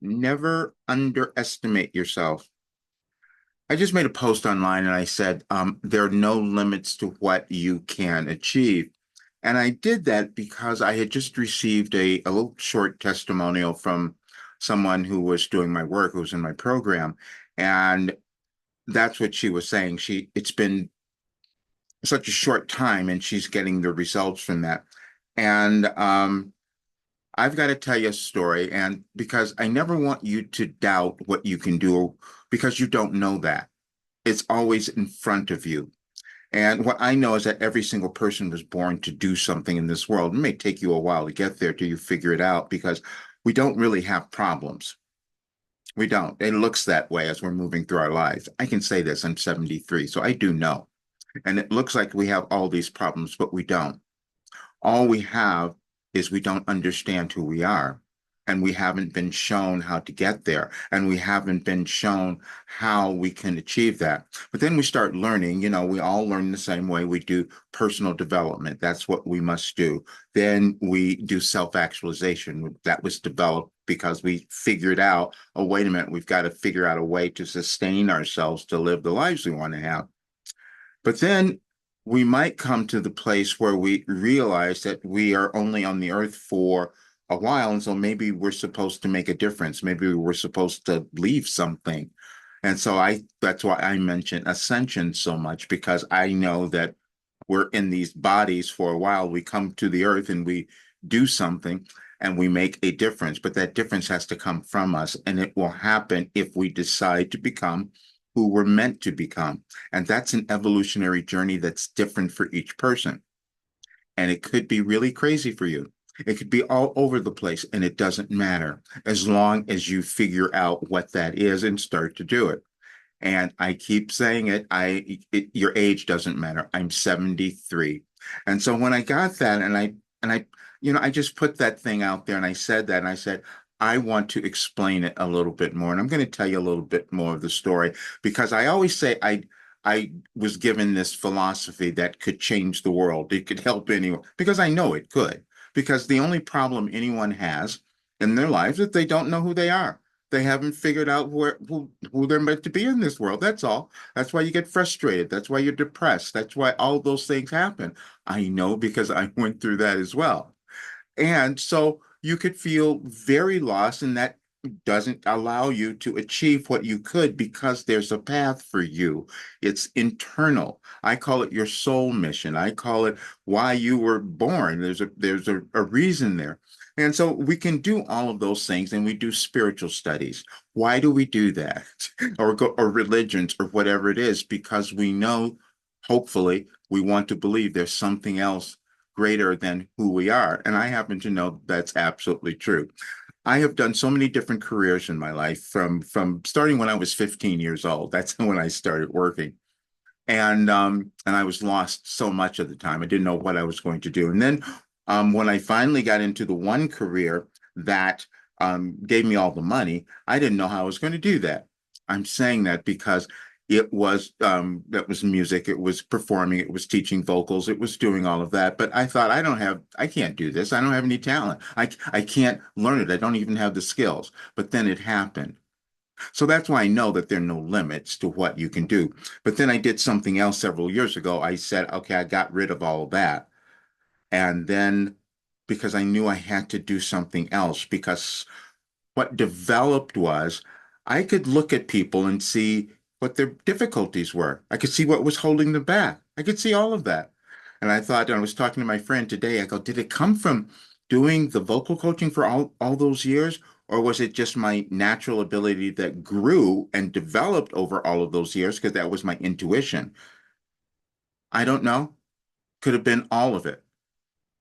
Never underestimate yourself. I just made a post online and I said, there are no limits to what you can achieve. And I did that because I had just received a little short testimonial from someone who was doing my work, who was in my program. And that's what she was saying. It's been such a short time and she's getting the results from that. And I've got to tell you a story, and because I never want you to doubt what you can do because you don't know that. It's always in front of you. And what I know is that every single person was born to do something in this world. It may take you a while to get there till you figure it out because we don't really have problems. We don't. It looks that way as we're moving through our lives. I can say this, I'm 73, so I do know. And it looks like we have all these problems, but we don't. All we have is we don't understand who we are. And we haven't been shown how to get there. And we haven't been shown how we can achieve that. But then we start learning, we all learn the same way. We do personal development. That's what we must do. Then we do self-actualization. That was developed because we figured out, oh, wait a minute, we've got to figure out a way to sustain ourselves to live the lives we want to have. But then we might come to the place where we realize that we are only on the earth for a while. And so maybe we're supposed to make a difference. Maybe we're supposed to leave something. And so that's why I mention ascension so much, because I know that we're in these bodies for a while. We come to the earth and we do something and we make a difference, but that difference has to come from us. And it will happen if we decide to become who we're meant to become. And that's an evolutionary journey that's different for each person. And it could be really crazy for you. It could be all over the place, and it doesn't matter as long as you figure out what that is and start to do it. And I keep saying it, your age doesn't matter. I'm 73. And so when I got that and I just put that thing out there and I said that and I said, I want to explain it a little bit more. And I'm going to tell you a little bit more of the story because I always say I was given this philosophy that could change the world. It could help anyone because I know it could. Because the only problem anyone has in their lives is they don't know who they are. They haven't figured out who they're meant to be in this world. That's all. That's why you get frustrated. That's why you're depressed. That's why all those things happen. I know because I went through that as well. And so you could feel very lost, and that doesn't allow you to achieve what you could because there's a path for you. It's internal. I call it your soul mission. I call it why you were born. There's a reason there. And so we can do all of those things, and we do spiritual studies. Why do we do that? Or religions or whatever it is? Because we know, hopefully, we want to believe there's something else greater than who we are. And I happen to know that's absolutely true. I have done so many different careers in my life from starting when I was 15 years old. That's when I started working. And I was lost so much of the time. I didn't know what I was going to do. And then when I finally got into the one career that gave me all the money, I didn't know how I was going to do that. I'm saying that because it was that was music, it was performing, it was teaching vocals, it was doing all of that. But I thought I can't do this. I don't have any talent. I can't learn it. I don't even have the skills. But then it happened. So that's why I know that there are no limits to what you can do. But then I did something else several years ago. I said, okay, I got rid of all of that. And then because I knew I had to do something else, because what developed was I could look at people and see what their difficulties were. I could see what was holding them back. I could see all of that. And I thought, and I was talking to my friend today, I go, did it come from doing the vocal coaching for all those years? Or was it just my natural ability that grew and developed over all of those years? Because that was my intuition. I don't know. Could have been all of it.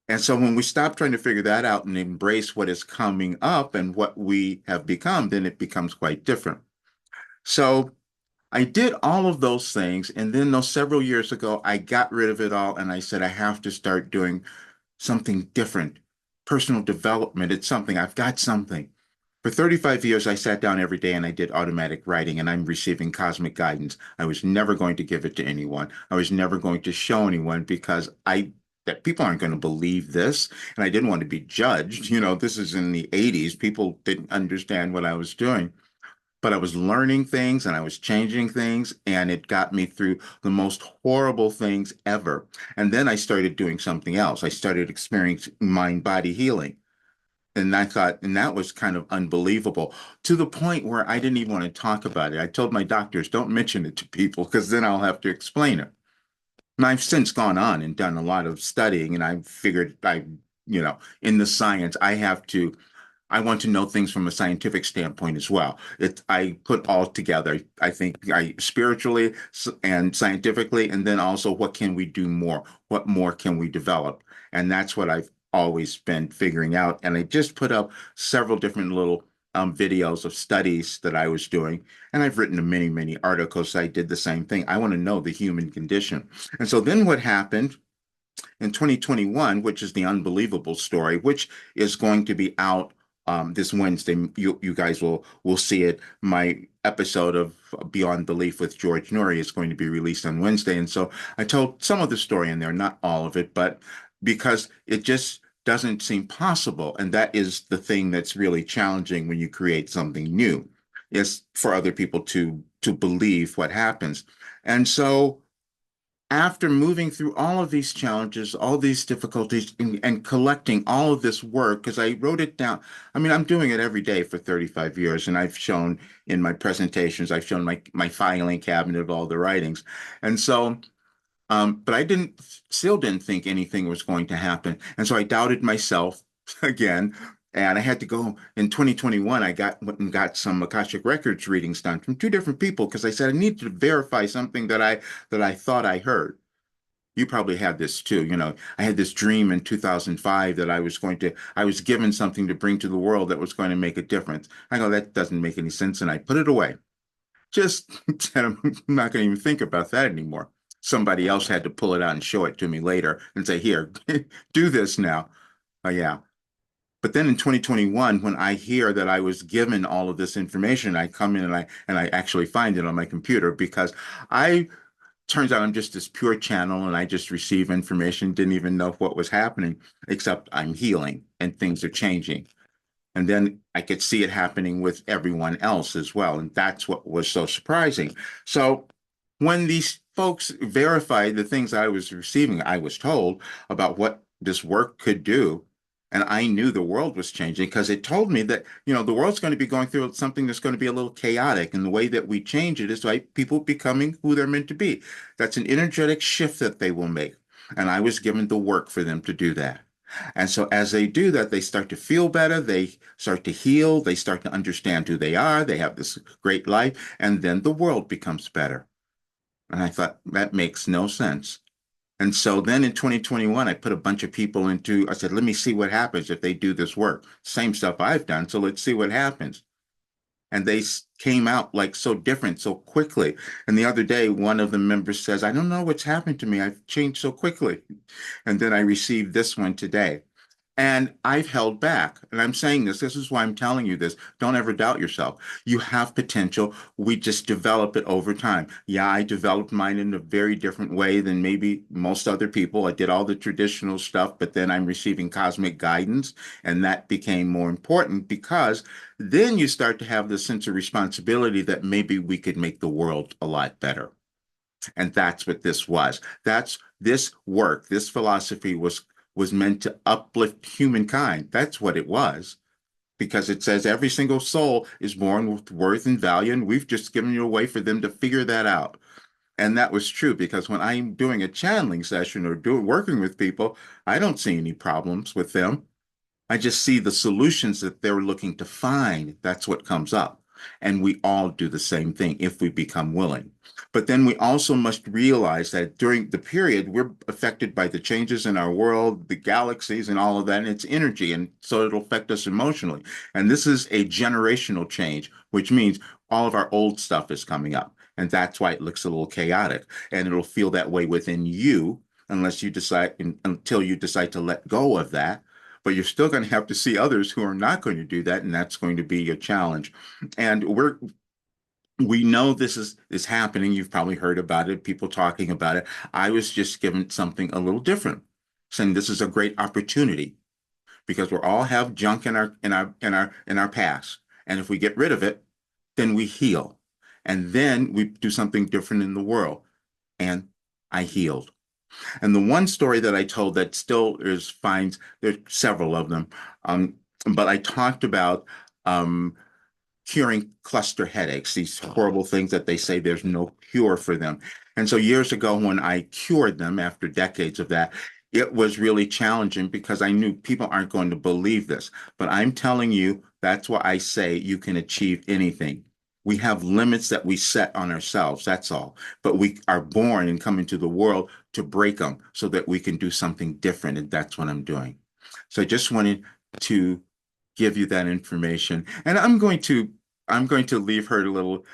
And so when we stop trying to figure that out and embrace what is coming up and what we have become, then it becomes quite different. So I did all of those things. And then those several years ago, I got rid of it all. And I said, I have to start doing something different. Personal development. It's something. I've got something. For 35 years, I sat down every day and I did automatic writing, and I'm receiving cosmic guidance. I was never going to give it to anyone. I was never going to show anyone because that people aren't going to believe this. And I didn't want to be judged. This is in the 80s. People didn't understand what I was doing, but I was learning things and I was changing things, and it got me through the most horrible things ever. And then I started doing something else. I started experiencing mind body healing. And I thought, and that was kind of unbelievable to the point where I didn't even want to talk about it. I told my doctors, don't mention it to people because then I'll have to explain it. And I've since gone on and done a lot of studying, and I figured in the science, I want to know things from a scientific standpoint as well. I put all together. I think I spiritually and scientifically, and then also what can we do more? What more can we develop? And that's what I've always been figuring out. And I just put up several different little videos of studies that I was doing. And I've written many, many articles. I did the same thing. I want to know the human condition. And so then what happened in 2021, which is the unbelievable story, which is going to be out this Wednesday. You guys will see it. My episode of Beyond Belief with George Norrie is going to be released on Wednesday, and so I told some of the story in there, not all of it, but because it just doesn't seem possible, and that is the thing that's really challenging when you create something new, is for other people to believe what happens, and so after moving through all of these challenges, all these difficulties, and collecting all of this work, because I wrote it down. I mean, I'm doing it every day for 35 years, and I've shown in my presentations, I've shown my filing cabinet of all the writings. And so, but I still didn't think anything was going to happen. And so I doubted myself again. And I had to go in 2021. Went and got some Akashic Records readings done from two different people because I said I need to verify something that I thought I heard. You probably had this too. I had this dream in 2005 that I was given something to bring to the world that was going to make a difference. I go, that doesn't make any sense. And I put it away. Just said, I'm not going to even think about that anymore. Somebody else had to pull it out and show it to me later and say, here, do this now. Oh, yeah. But then in 2021, when I hear that I was given all of this information, I come in and I actually find it on my computer because I turns out I'm just this pure channel and I just receive information, didn't even know what was happening, except I'm healing and things are changing. And then I could see it happening with everyone else as well. And that's what was so surprising. So when these folks verified the things I was receiving, I was told about what this work could do. And I knew the world was changing because it told me that, the world's going to be going through something that's going to be a little chaotic. And the way that we change it is by people becoming who they're meant to be. That's an energetic shift that they will make. And I was given the work for them to do that. And so as they do that, they start to feel better, they start to heal, they start to understand who they are, they have this great life, and then the world becomes better. And I thought, that makes no sense. And so then in 2021, I put a bunch of people I said, let me see what happens if they do this work. Same stuff I've done, so let's see what happens. And they came out like so different so quickly. And the other day, one of the members says, I don't know what's happened to me. I've changed so quickly. And then I received this one today. And I've held back. And I'm saying this. This is why I'm telling you this. Don't ever doubt yourself. You have potential. We just develop it over time. Yeah, I developed mine in a very different way than maybe most other people. I did all the traditional stuff, but then I'm receiving cosmic guidance. And that became more important because then you start to have this sense of responsibility that maybe we could make the world a lot better. And that's what this was. That's this work, this philosophy was meant to uplift humankind. That's what it was. Because it says every single soul is born with worth and value, and we've just given you a way for them to figure that out. And that was true because when I'm doing a channeling session or working with people, I don't see any problems with them. I just see the solutions that they're looking to find. That's what comes up. And we all do the same thing if we become willing. But then we also must realize that during the period, we're affected by the changes in our world, the galaxies, and all of that, and it's energy. And so it'll affect us emotionally. And this is a generational change, which means all of our old stuff is coming up. And that's why it looks a little chaotic. And it'll feel that way within you until you decide to let go of that, but you're still going to have to see others who are not going to do that, and that's going to be a challenge. And we know this is happening. You've probably heard about it, people talking about it. I was just given something a little different. saying this is a great opportunity because we all have junk in our past. And if we get rid of it, then we heal. And then we do something different in the world. And I healed. And the one story that I told that still is finds there's several of them. Um, but I talked about curing cluster headaches, these horrible things that they say there's no cure for them. And so years ago, when I cured them after decades of that, it was really challenging because I knew people aren't going to believe this. But I'm telling you, that's why I say you can achieve anything. We have limits that we set on ourselves, that's all. But we are born and come into the world to break them so that we can do something different. And that's what I'm doing. So I just wanted to give you that information. And I'm going to leave her a little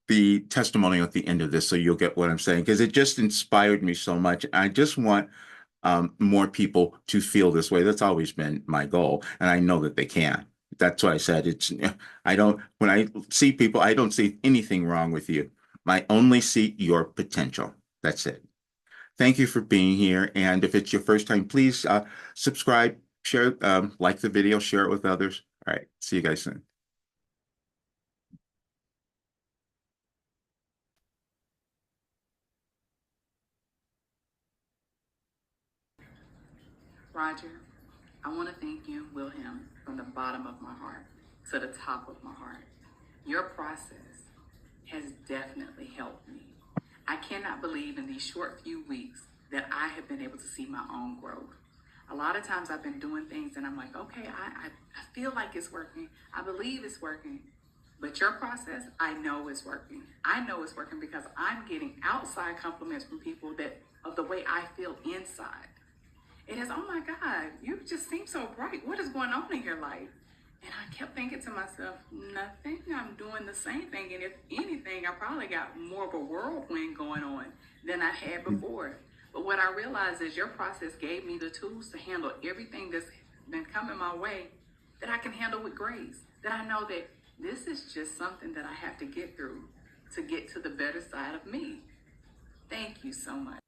the testimonial at the end of this so you'll get what I'm saying because it just inspired me so much. I just want more people to feel this way. That's always been my goal, and I know that they can. That's why I said I don't, when I see people, I don't see anything wrong with you. I only see your potential. That's it. Thank you for being here. And if it's your first time, please subscribe, share, like the video, share it with others. All right. See you guys soon. Roger, I want to thank you, Wilhelm, from the bottom of my heart to the top of my heart. Your process has definitely helped me. I cannot believe in these short few weeks that I have been able to see my own growth. A lot of times I've been doing things and I'm like, okay, I feel like it's working. I believe it's working. But your process, I know it's working. I know it's working because I'm getting outside compliments from people that of the way I feel inside. It is, oh my God, you just seem so bright. What is going on in your life? And I kept thinking to myself, nothing. I'm doing the same thing. And if anything, I probably got more of a whirlwind going on than I had before. But what I realized is your process gave me the tools to handle everything that's been coming my way that I can handle with grace. That I know that this is just something that I have to get through to get to the better side of me. Thank you so much.